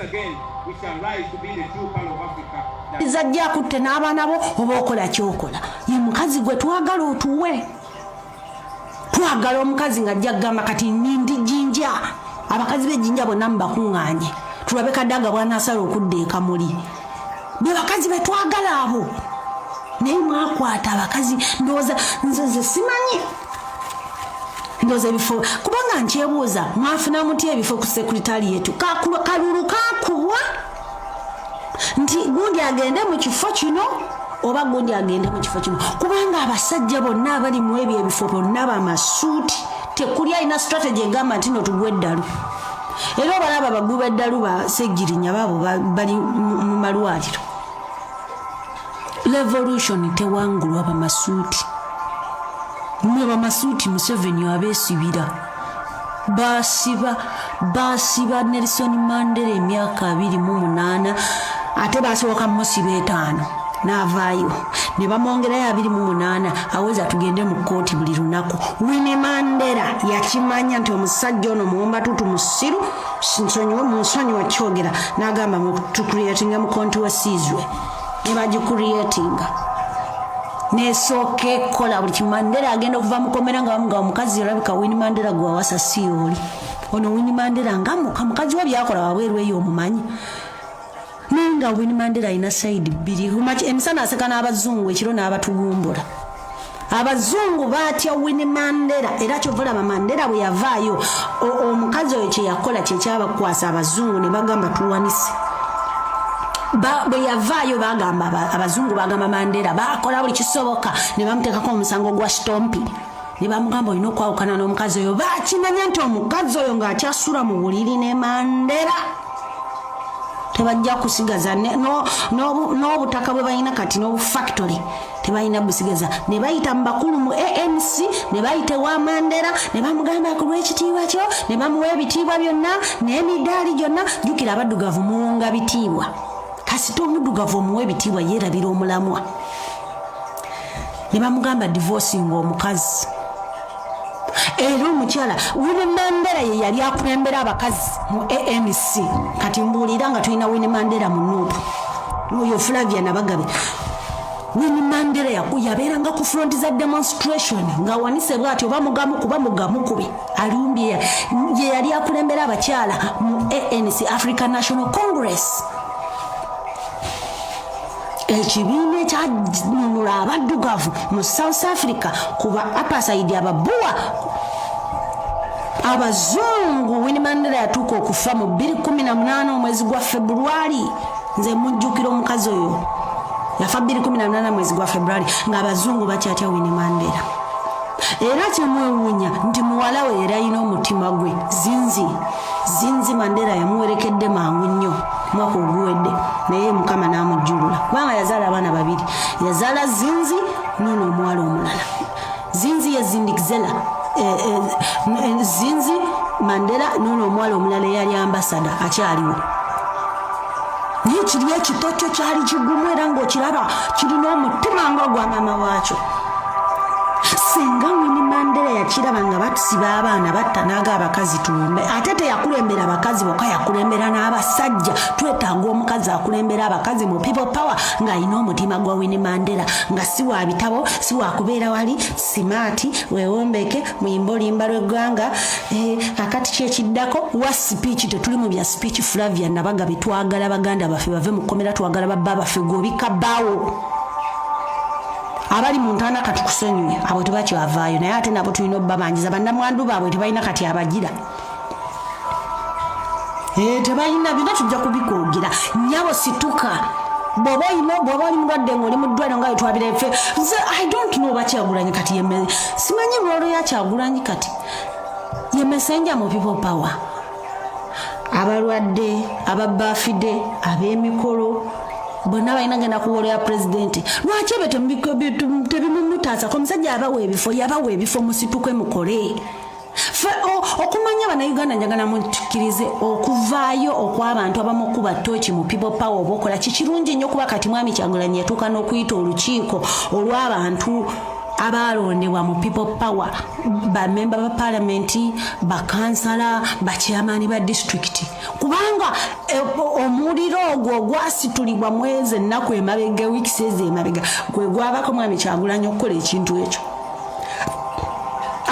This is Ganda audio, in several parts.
again we shall rise to be the true pearl of Africa. Izajja kutte n'abaana bo oba okola kyokola. Ye mukazi gwe twagala otuwe. Twagala omukazi ng'ajja kugamba kati nindi jinja. Abakazi b'ejjinja bonna mubakuŋŋaanye. Tulabe Kadaga bw'anaasala okudda ekamuli. Be bakazi be twagala abo. Naye mwakwata abakazi ndowooza nze simanyi. Ndowooza ebifo kubanga nkyebuuza mwafuna muti ebifo ku sekuritaliyeti kalulu kakubwa nti gundi agende mu kifo kino oba gundi agende mu kifo kino kubanga abasajja bonna abali mu ebyo ebifo bonna bamasuuti tekuli alina strategy egamba nti no tugwe eddalu era obalaba abaguba eddalu basegirinya babo bali mu malwaliro. Revolution tewangulwa bamasuuti. Mwe bamasuuti Museveni abeesibira basiba Nelson Mandela emyaka 28 ate basooka musiba 5 n'avaayo ne bamwongerayo 28 aweza tugende mu kooti buli lunaku. Winnie Mandela yakimanya nti omusajja ono muwombatutu musiru munsonyiwa kyogera n'agamba mu tucreatinga mu konti wesiizwe ne bagicreatinga nesooka ekola buli Mandela agenda okuva mukomera nga bamuga omukazi olabika Winnie Mandela gwe wawasa si oli ono Winnie Mandela nga mukazi we byakola wabweru eyo omumanyi nenga Winnie Mandela alina sayidi bbiri emisana aseka n'abazungu ekiro n'abatugumbula. Abazungu batya Winnie Mandela era kyovulaba Mandela bwe yavaayo omukazi oyo kye yakola kye kyabakwasa abazungu ne bagamba tuwanise. Bwe yavaayo bagamba abazungu bagamba Mandela bakola buli kisoboka ne bamuteekako omusango gwa stompi ne bamugamba olina okwawukana n'omukazi oyo. Bakimanya nti omukazi oyo ng'akyasula mu buliri ne Mandela tebajja kusigaza n'obutaka bwe balina kati n'obufactory tebalina busigaza ne bayita mu bakulu mu ANC ne bayita wa Mandela ne bamugamba ku lw'ekitiibwa kyo ne bamuwa ebitiibwa byonna n'emidaali gyonna. Jjukira abaddugavu muwonga bitiibwa kasita omuddugavu omuwa ebitiibwa yeerabira omulamwa. Ne bamugamba divorcing omukazi era omukyala Winnie Mandela ye yali akulembera abakazi mu ANC. Kati mbuulira nga tulina Winnie Mandela mu Nuupu oyo Flavia Nabagabe. Winnie Mandela yabeeranga ku front za demonstration ng'awanise bw'ati oba mugamu kuba mugamu kubi alumbye ye yali akulembera abakyala mu ANC African National Congress. Ekibiina ekyanunula abaddugavu mu South Africa kuba apartheid ababuwa abazungu. Winnie Mandela yatuuka okufa mu 2018 omwezi gwa February. Nze mujjukira omukazi oyo yafa 2018 mwezi gwa February ng'abazungu bakyatya Winnie Mandela. Era kyemwewuunya nti muwala we era alina omutima gwe zinzi Mandela yamuwerekedde mangu nnyo mwaka oguwedde naye Mukama n'amujjulula kubanga yazaala abaana babiri. Yazaala Zinzi n'ono omuwala omulala. Zinzi ye Zindikizela Zinzi Mandela n'ono omuwala omulala eyali ambasada akyaliwo. Naye kiri ekitotyo kyali kigumu era ng'okiraba kirina omutima ng'ogwa maama waakyo. Singa Winnie Mandela yakiraba nga batusiba abaana batta naaga abakazi tulumbe ate teyakulembera abakazi bokka yakulembera n'abasajja. Twetaaga omukazi akulembera abakazi mu people power ng'alina omutima gwa Winnie Mandela nga si wa bitabo si wa kubeera wali simaati weewombeke muyimba olimba lw'eggwanga. Kakati kyekiddako wa speech tetuli mu bya speech. Flavia Nabagabe twagala baganda baffe bave mu kkomera twagala babba baffe gw'obika bbaawo abali mu ntaana kati kusonyiwe abo tebakyavaayo naye ate nabo tulina obbabanjiza bannamwandu baabwe tebalina kati abagira tebalina bino tujja kubikoogera nnyabo situka bw'oba oli mulwadde ng'oli mu ddwaliro nga wetwabira ffe nze I don't know bakyagulanyi kati simanyi lwolo yakyagulanyi kati ye messenger mu people power. Abalwadde ababaafidde ab'emikolo bonna balina genda kuwoolera pulezidenti. Lwaki ebyo tebimumutaasako? Omusajja yabawa ebifo musituke mukole. Okumanya Bannayuganda njagala mukkirize okuvaayo okw'abantu abamu okuba ttooki mu people power oba okola kikirungi nnyo kuba kati Mwami Kyagulanyi yatuuka n'okuyita olukiiko olw'abantu abalondebwa mu people power, bamemba ba parliament, bakansala, bachairman ba district. Kubanga ogwasitulibwa mwezi ennaku emabega wiiki ezo emabega gwe gwabako mwami Kyagulanyi okukola ekintu ekyo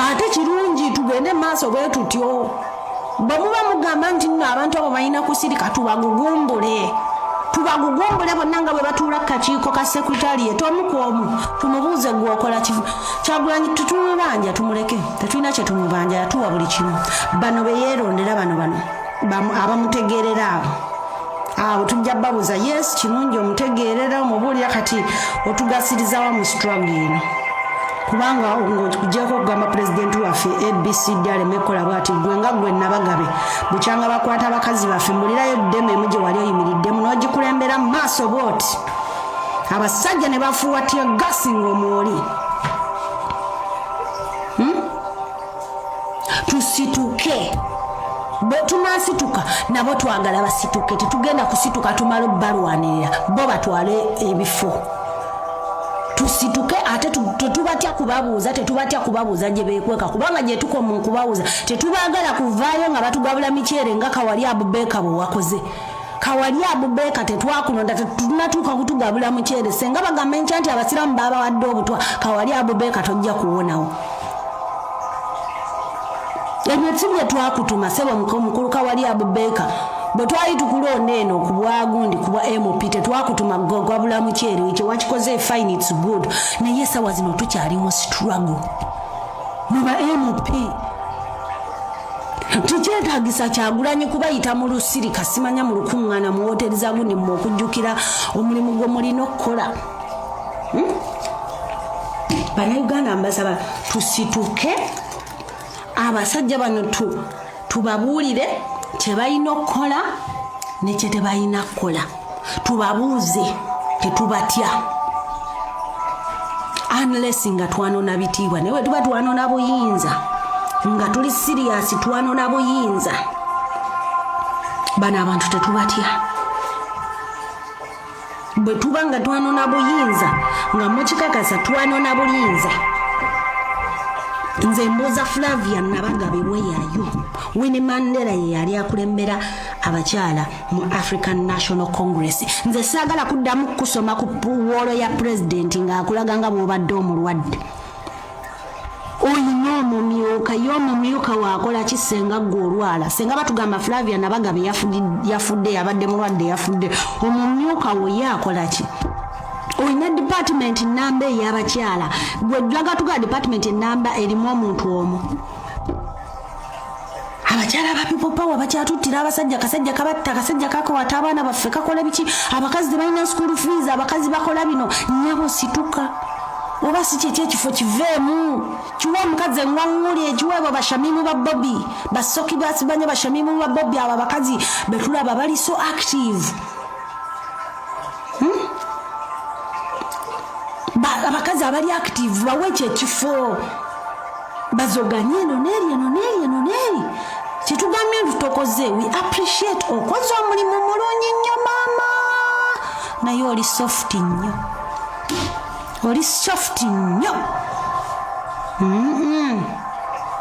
ate kirungi tugende maaso bwe tutyo bwe muba mugamba nti nno abantu abo balina kusirika tubagugumbule bonna nga bwe batuula kakiiko ka sekretariat omu ku omu tumubuuze gwokola kifu Kyagulanyi tutumubanja tumuleke tetulina kye tumubanja yatuwa buli kimu bano beyeerondera bano abamutegeerera abo tujja babuuza yes kirungi omutegeerera omubuulira kati otugasirizawa mu struggle eno kubanga ng'okujjako okugamba pulezidenti waffe ABCD aleme kukola bw'ati gwe nga gwe Nabagabe bukyanga bakwata abakazi baffe mbulirayo ddemu emu gye wali oyimiriddemu n'ogikulembera mu maaso booti abasajja ne bafuuwa tiyagasi ng'omwoli tusituke bwe tunasituka nabo twagala basituke tetugenda kusituka tumala balwanirira bo batwale ebifo tusituke ate tetubatya kubabuuza gye beekweka kubanga gye tuko mu kubabuuza tetubaagala kuvaayo nga batugabula miceere nga Kawali Abubeka bwe wakoze Kawali Abubeka tetwakulonda tetunatuuka kutugabula muceere senga bagamba enkya nti abasiraamu baabawadde obutwa Kawali Abubeka tojja kuwonawo ebyo si bye twakutuma sebo mukulu Kawali Abubeka bwe twali tukulonda eno ku bwagundi ku bwa MP tetwakutuma gwabula muceere ekyo wakikoze fine it's good naye sawa zino tukyali mu struggle muba MP tukyetaagisa Kyagulanyi kubayita mu lusirika simanya mu lukuŋŋaana mu hoteri za gundi mu okujjukira omulimu gwe mulina okukola Bannayuganda mbasaba tusituke abasajja bano tubabuulire kye balina okukola ne kye tebalina kukola tubabuuze tetubatya unless nga twanona bitiibwa naye tuba twanona buyinza nga tuli serious twanona buyinza bano abantu tetubatya bwe tuba nga twanona buyinza nga mukikakasa twanona buyinza nze mbuuza Flavia Nabagabe bweyaayo Winnie Mandela ye yali akulembera abakyala mu African National Congress nze saagala kuddamu kusoma ku woolo ya president ng'akulaga nga bw'obadde omulwadde oyina omumyuka y'omumyuka waakola ki senga gwe olwala senga batugamba Flavia Nabagabe yafudde yabadde mulwadde yafudde omumyuka wo ye akola ki oyina department namba ey'abakyala gwe dulaga tuga department namba erimu omuntu omu abakyala ba people power bakyatuttira abasajja kasajja kabatta kasajja kakwata abaana baffe kakola biki abakazi tebalina school fees abakazi bakola bino nyabo situka oba si kyekyo ekifo kiveemu kiwa omukazi enwaŋŋuli ekiweebwa bashamimu ba Bobby basoki basibanye bashamimu ba Bobby abo abakazi betulaba bali so active abakazi abali active bawe ekifo bazoganye eno n'eri kitugambye tutokoze we appreciate okoze omulimu mulungi nnyo maama naye oli soft nnyo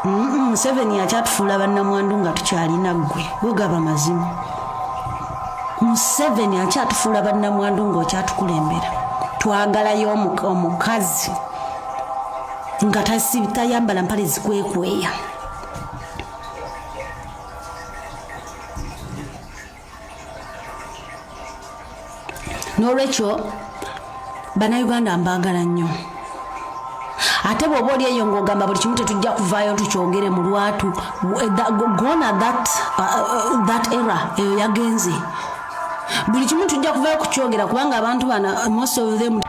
Museveni akyatufuula bannamwandu nga tukyalina ggwe bwegaba mazimu Museveni akyatufuula bannamwandu ng'okyatukulembera twagalayo omukazi nga tayambala mpale zikwekweya n'olwekyo Bannayuganda mbaagala nnyo ate bw'oba oli eyo ng'ogamba buli kimu tetujja kuvaayo tukyogere mu lwatu gona that era eyo yagenze buli kimu tujja kuvaayo kukyogera kubanga abantu bana most of them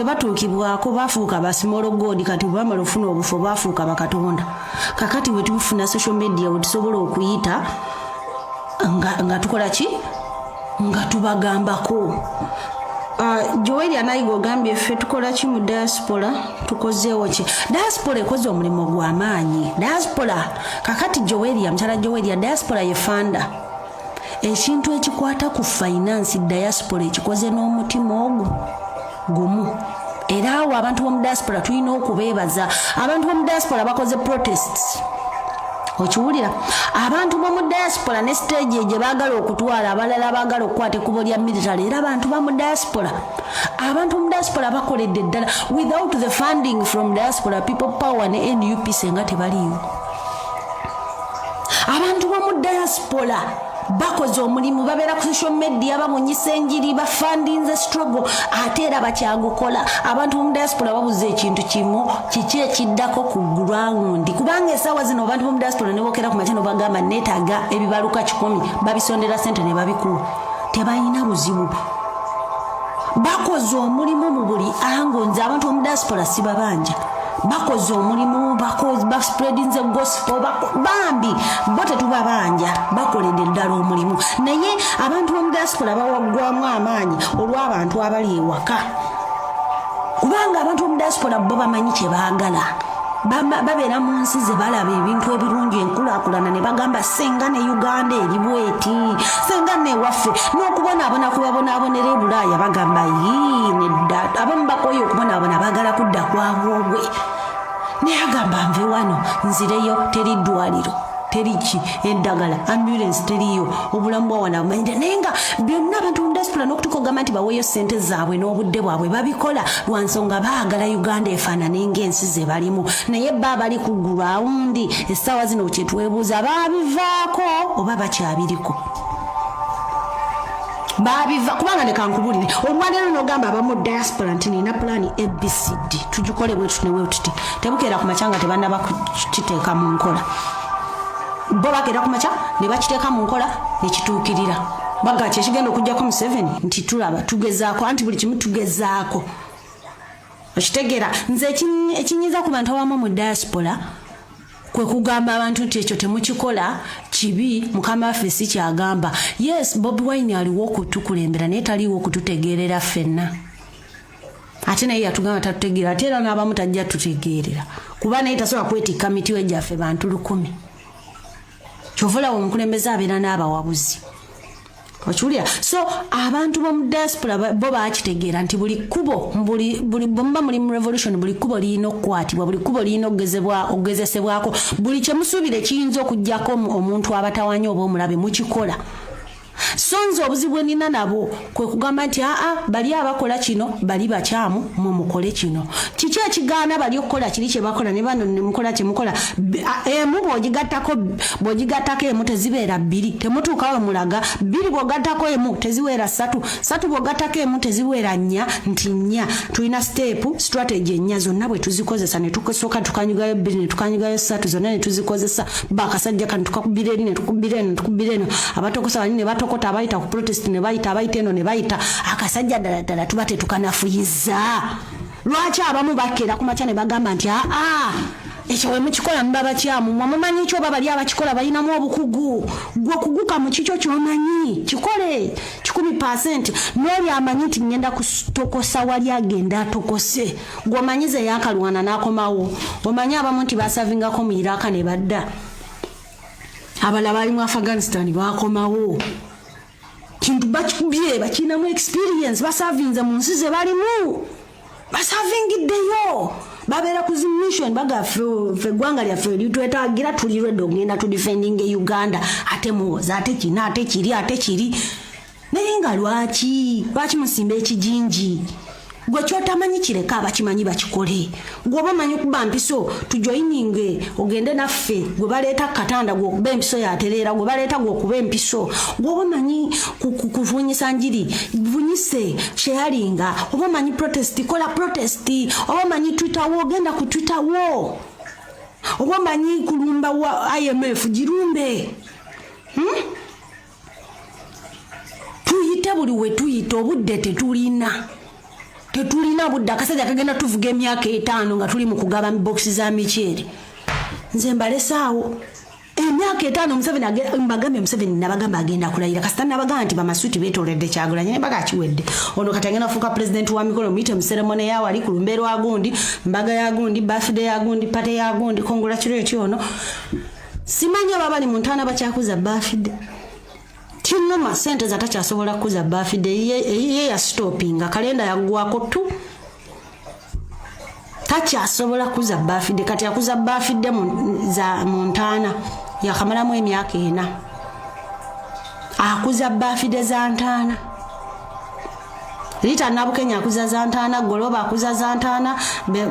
batuukibwako bafuuka basimologodi kati bwamala ofuna obufo bafuuka bakatonda kakati bwe tubufuna social media bwe tusobola okuyita nga tukola ki nga tubagambako Joel Anayigo ogambye ffe tukola ki mu diaspora tukozeewo ki diaspora ekoze omulimu gw'amaanyi diaspora kakati Joel mukyala Joel diaspora ye fanda ekintu ekikwata ku finance diaspora ekikoze n'omutima ogwo gumu era awo abantu b'omu diaspora tulina okubeebaza abantu b'omu diaspora bakoze protests okiwulira abantu mu diaspora ne stage gye baagala okutwala abalala baagala okukwata ekkubo lya military era abantu mu diaspora bakoledde ddala without the funding from diaspora people power ne NUP senga tebaliyo abantu mu diaspora bakoze omulimu babeera ku social media bamunyisa enjiri bafundinze struggle ate era bakyagukola abantu mu diaspora babuze ekintu kimu kiki ekiddako ku ground kubanga essaawa zino abantu mu diaspora ne bookera ku makya bagamba neetaaga ebibaluka 10 babisondera ssente ne babikuwa tebalina buzibu bakoze omulimu mu buli ango nze abantu mu diaspora sibabanja bakoze omulimu baspreadinze gospel bambi bo tetubabanja bakoledde ddala omulimu naye abantu mu diaspora bawaggwamu amaanyi olw'abantu abali ewaka kubanga abantu mu diaspora bo bamanyi kye baagala babeera mu nsi ze balaba ebintu ebirungi enkulaakulana ne bagamba senga ne Uganda eri bweti senga ne waffe n'okubonaabona kubabonaabonera e Bulaaya bagamba nedda abamu bakoye okubonaabona baagala kudda kwabwobwe naye agamba nve wano nzireyo teri ddwaliro teriki eddagala ambulance teriyo obulamu bwawana bumanyire naye nga byonna abantu mu diaspora n'okutukogamba nti baweeyo ssente zaabwe n'obudde bwabwe babikola lwa nsonga baagala Uganda efaanane ng'ensi ze balimu naye bba bali ku gurawundi essaawa zino kyetwebuuza baabivaako oba bakyabiriko babiva kubanga nekankubulire olwaleero n'ogamba abamu diaspora nti nina pulaani ABCD tugikole bwetuti ne bwetuti tebukeera ku makyanga tebannaba kukiteeka mu nkola bo bagenda ku makya ne bakiteeka mu nkola ne kituukirira baga kyekigenda okujjako mu 7 nti tulaba tugezaako anti buli kimu tugezaako okitegeera nze ekinyiza ku bantu abamu mu diaspora kwe kugamba abantu nti ekyo temukikola kibi mukama waffe si kyagamba yes Bobi Wine aliwo okutukulembera naye taliwo okututegeerera ffenna ate naye yatugamba tatutegeera ate era n'abamu tajja tutegeerera kuba naye tasobola kwetikka mitiwe gyaffe bantu 100 kyovula omukulembeze abeera n'abawabuzi okiwulira so abantu b'omu diaspora bo bakitegeera nti buli kubo bwemuba muli mu revolution buli kubo lirina okukwatibwa buli kubo lirina okugezesebwako buli kyemusuubire kiyinza okuggyako omuntu abatawanya oba omulabe mukikola so nze obuzibu nina nabo kwe kugamba nti bali abakola kino bali bakyamu mumukole kino kiki ekigaana bali okukola kiri kye bakola ne bano nemukola kyemukola emu bw'ogigattako emu tezibeera 2 temutuukawo mulaga 2 bw'ogattako emu teziweera 3 bw'ogattako emu teziweera 4 nti 4 tulina strategy 4 zonna bwe tuzikozesa ne tukosooka tukanyugayo 2 ne tukanyugayo 3 zonna ne tuzikozesa bakasajja kano tukakubira eri ne tukubira eno abatokosa bali ne batokota abayita ku protest ne bayita abayita eno ne bayita akasajja ddala tuba tetukanafuyiza lwaki abamu bakeera ku makya ne bagamba nti ekyo we mukikola mubaba kyamu mumanyi kyo oba bali abakikola balinamu obukugu gwe okuguka mu kikyo kyomanyi kikole 10% n'oli amanyi nti ngenda kutokosa wali agenda atokose gwomanyize yakalwana n'akomawo omanyi abamu nti basavingako mu Iraka ne badda abala bali mu Afghanistan bakomawo kintu bakikubye bakinamu experience basavinze mu nsi ze balimu basavingiddeyo babeera ku mission bagaffe eggwanga lyaffe litwetaagira tulirwedde okugenda tudefending Uganda ate muwoza ate kina ate kiri naye nga lwaki musimba ekijinji gwe kyotamanyi kireka abakimanyi bakikole gwoba manyi okuba mpiso tujoininge ogende naffe gwe baleeta katanda gwe okuba empiso yatereera gwe baleeta gwe okuba empiso gwoba manyi kuvunyisa njiri vunyise sharinga oba manyi protest kola protest oba manyi Twitter wo ogenda ku Twitter wo oba manyi kulumba wa IMF girumbe tuyite buli we tuyite obudde tetulina budde akasajja kagenda tuvuga emyaka 5 nga tuli mu kugaba boxi za micheri nze mbalesaawo emyaka 5 Museveni nabagamba agenda kulayira kasita nabagamba nti bamasuuti beetoledde Kyagulanyi ne baga kiwedde ono katagenda fuuka president wa mikolo muyite mu ceremony yawo ali ku lumbeero wa gundi mbaga ya gundi birthday ya gundi pate ya gundi congratulate ono simanyi oba bali mu ntaana bakyakuza birthday kinoma sente zatakyasobola kuza birthday ye ya stopping kalenda yaggwako tu takyasobola kuza birthday kati yakuza birthday za Montana yakamalamu emyaka 4 akuza birthday za ntaana. Rita Nabukenya akuza za ntaana, Goloba akuza za ntaana,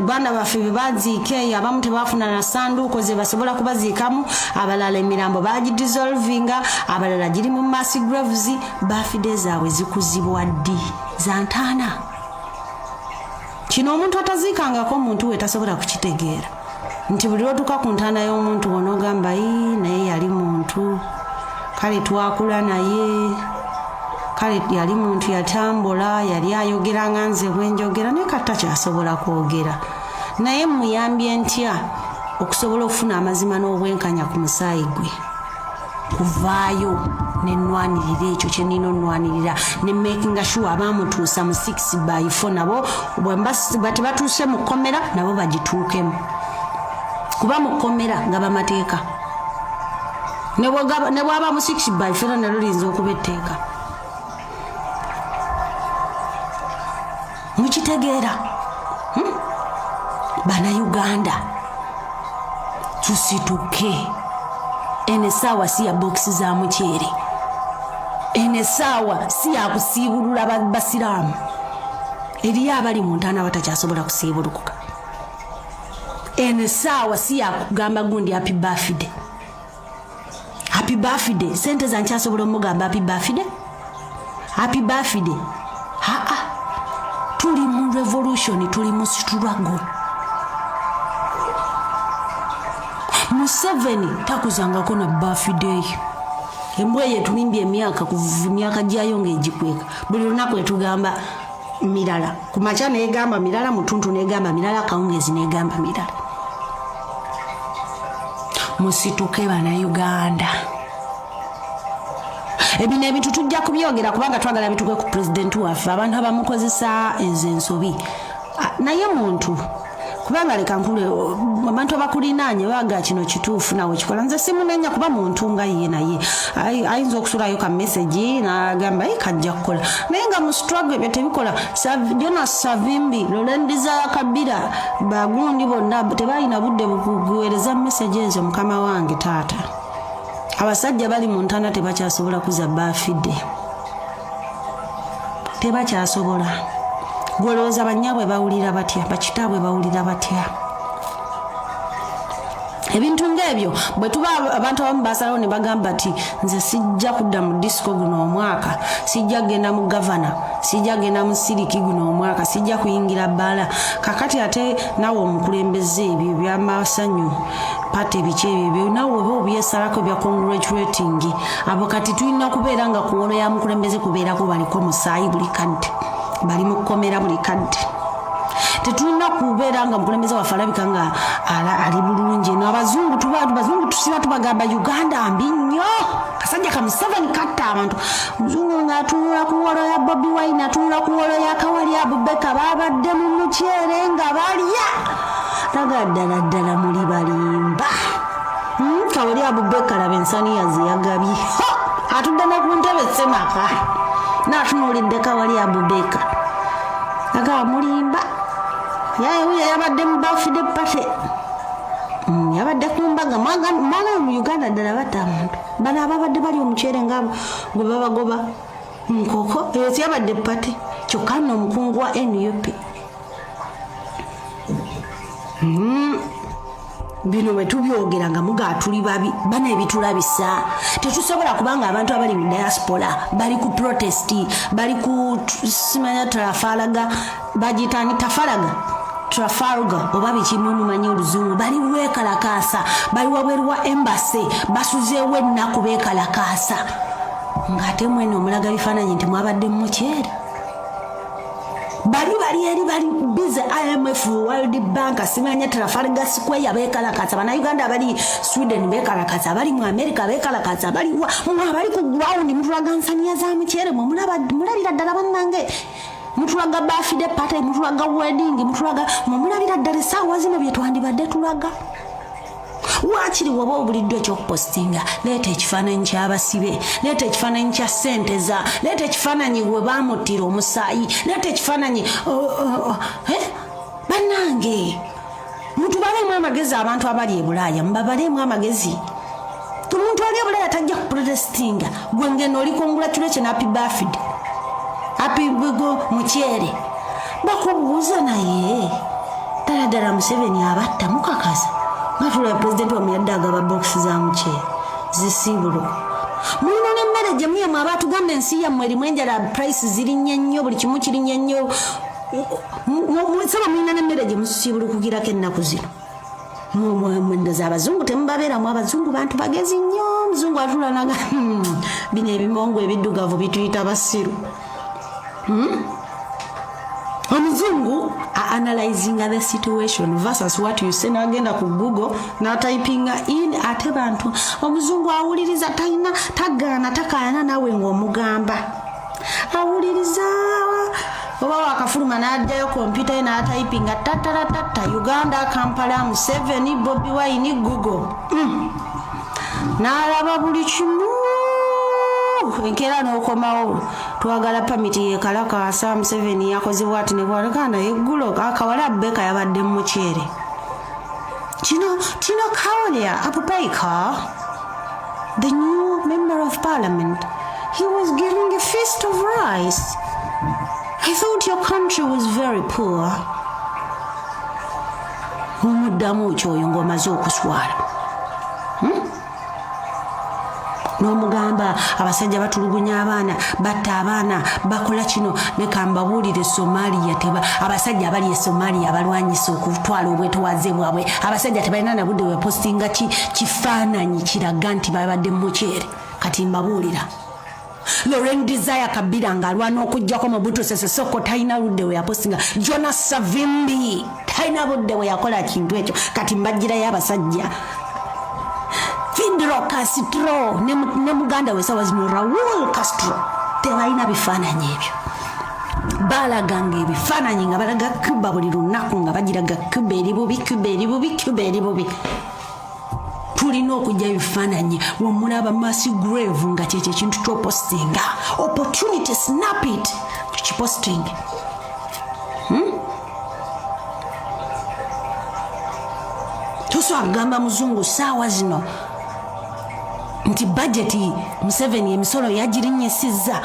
bana baffe bebaziike abamu tebafuna na sanduuko ze basobola kubaziikamu, abalala emirambo bagidissolvinga, abalala giri mu mass graves. Birthday zaabwe zikuzibwa ddi za ntaana? Kino omuntu ataziikangako omuntu we tasobola kukitegeera nti buli lwotuuka ku ntaana y'omuntu onogamba naye yali muntu, kale twakula naye, kale yali muntu yatambula, yali ayogera nga nze bwenjogera, naye kata kyasobola kwogera. Naye muyambye ntya okusobola okufuna amazima n'obwenkanya ku musaayi gwe? Kuvaayo nenwanirira ekyo kye nina onnwanirira, ne makinga sure abamutuusa mu 6/4 nabo tebatuuse mu kkomera nabo bagituukemu, kuba mu kkomera nga bamateeka. Ne bwaba mu 6/4 nalwo liyinza okuba etteeka. Mukitegeera? Bannayuganda tusituke. Ene sawa si ya box za mukyere, ene sawa si ya kusiibulula basiraamu. Eriyo abali mu ntaana batakyasobola kusiibulukuka. Ene sawa si ya kugamba gundi happy birthday. Happy birthday sente za nkyasobola omugamba happy birthday. Happy birthday. Tuli mu revolution, tuli mu struggle. Museveni takuzangako na birthday. Embwa yetulimbye emyaka kuva myaka gyayo ng'egikweka. Buli lunaku etugamba mirala. Ku makya neegamba mirala, mutuntu neegamba mirala, kawungezi neegamba mirala. Musituke bannayuganda. Ebino ebintu tujja kubyogera kubanga twagala bituke ku president waffe. Abantu abamukozesa ensobi. Naye muntu kubanga leka nkule abantu abakulinaanye baga kino kituufu nawe kikola. Nze simunenya kuba muntu nga ye naye ayinza okusulayo ka message n'agamba kajja kukola, naye nga mu struggle ebyo tebikola. Jonas Savimbi, Lorendiza Kabira, bagundi bonna tebalina budde bukuweereza message ezo. Mukama wange taata, abasajja bali mu ntaana tebakyasobola kuza birthday, tebakyasobola. Gwolowooza bannyabwe bawulira batya, bakitaabwe bawulira batya? Ebintu ng'ebyo bwe tuba abantu abamu basalawo ne bagamba ti nze sijja kudda mu disco guno omwaka, sijja genda mu gavana, sijja genda mu siriki guno omwaka, sijja kuyingira bbaala. Kakati ate nawe omukulembeze ebyo byamasanyu pate biki ebyo nawe oba obyesalako bya congratulating abo. Kati tulina kubeera nga ku olwo ya mukulembeze kubeerako baliko musaayi buli kadde, bali mu kkomera buli kadde. Tetulina kubeera nga mukulembeze waffe alabika nga ali bulungi. N'abazungu tusiba tubagamba Uganda mbi nnyo. Kasajja ka Museveni katta abantu. Muzungu ng'atunula ku wolo ya Bobi Wine, atunula ku wolo ya Kawali Abubeka, babadde mu mukyere nga balya. Tagaddala ddala muli balimba. Kawali Abubeka laba ensaniya ze yagabye. Atudde ne ku ntebe Ssemaka. N'atunuulidde Kawali Abubeka. Aga mulimba. Yaye yabadde mu birthday party. Yabadde ku mbaga mwana mu Uganda ddala batta abantu. Bano ababadde bali omukyere nga gwe babagoba nkoko. Eyo yabadde party. Kyokka nno omukungu wa NUP. Bino bwe tubyogera nga muga tuli babi bana ebitulabisa. Tetusobola kubanga abantu abali mu diaspora bali ku protest, bali ku simanya Trafalgar, bagitani Trafalgar oba bikimu mumanyi oluzungu, bali wekalakasa, bali wabweru wa embassy basuzeewo ennaku bekalakasa. Ng'ate mwene omulaga bifaananyi nti mwabadde mu mukyere. Bali busy IMF, World Bank, simanya Trafalgar Square bekalakasa. Bannayuganda bali Sweden bekalakasa, bali mu America bekalakasa, bali ku ground mutulaga nsaniya za mukyere. Mulabira ddala bannange, mutulaga birthday party, mutulaga wedding, mulabira ddala essaawa zino bye twandibadde tulaga. Waakiri waba obuliddwa ekyokupostinga, leeta ekifaananyi ky'abasibe, leeta ekifaananyi kya ssente za, leeta ekifaananyi we baamuttira omusaayi, leeta ekifaananyi bannange mutubalemu amagezi. Abantu abali e Bulaaya mubabaleemu amagezi. omuntu ali obulaya tajja kuprotestinga gwe ngeno oli congratulation happy birthday happy bigo mukyere bakubuuza naye ddala Museveni abatta mukakaza nga tula president wa muyadde agaba box za mukyere zisiibulu mulina n'emmere gye muyemu abatugamba ensi yammwe erimu enjala price zirinnya nnyo buli kimu kirinnya nnyo saba mulina n'emmere gye musiibulukukirako ennaku zino mwendoza abazungu temubabeeramu abazungu bantu bagezi nnyo omuzungu atulanaga bino ebimongo ebiddugavu bituyita basiru omuzungu analyzing the situation versus what you say nagenda ku Google na typing in ate bantu omuzungu awuliriza talina tagaana takayana nawe ng'omugamba awuliriza oba wakafuluma n'addayo kompyuta ye n'atypinga tatatata Uganda Kampala Museveni Bobi Wine Google n'alaba buli kimu enkeera n'okomawo twagala pamiti yekalakaasa Museveni yakozebwa ati ne bwalekana eggulo akawala Beka yabadde mu mukyere Tino Kawalya Apupaika the new member of parliament he was giving a feast of rice. I thought your country was very poor. Omuddamu kyoyo ng'omaze okuswala n'omugamba abasajja batulugunya abaana batta abaana bakola kino nekambabuulire Somalia abasajja abali e Somalia abalwanyisa okutwala obwetowaze bwabwe abasajja tebalina na budde wepostinga kifaananyi kiraga nti babadde mu mukyere kati mbabuulira Laurent Desire Kabila ng'alwana okuggyako Mobutu Sese Seko talina budde we yapostinga Jonas Savimbi talina budde we yakola kintu ekyo kati mbagirayo abasajja Fidel Castro ne muganda we sawa zino Raul Castro tebalina bifaananyi ebyo balaganga ebifaananyi nga balaga Cuba buli lunaku nga bagiraga Cuba eri bubi tulina okujja ebifaananyi wemulaba Mercy Grave nga kyekyo ekintu kyopostinga opportunity snap it kiposting tosagamba muzungu saawa zino nti budgeti Museveni emisolo yagirinnyisizza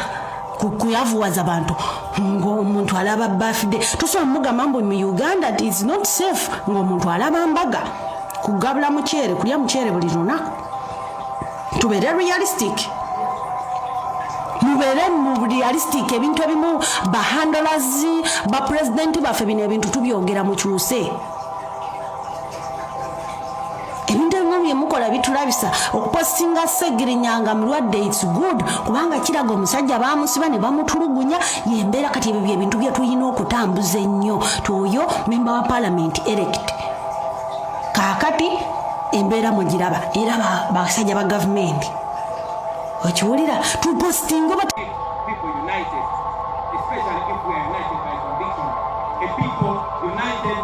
kuyavuwaza abantu ng'omuntu alaba birthday tosobola mugamba mbu mu Uganda it is not safe ng'omuntu alaba mbaga kugabula mukyere kulya mukyere buli lunaku tubeere realistic mubeere mu realistic ebintu ebimu bahandlers bapulezidenti baffe bino ebintu tubyogera mukyuse ebintu ebimu byemukola bitulabisa okupostinga Segirinyanga mulwadde it's good kubanga kiraga omusajja bamusiba ne bamutulugunya yembeera kati ebyo byebintu bye tulina okutambuza ennyo toyo member wa parliament elect kakati embeera mugiraba era basajja ba gavumenti okiwulira tupostinga people united, especially if we are united by conviction. A people united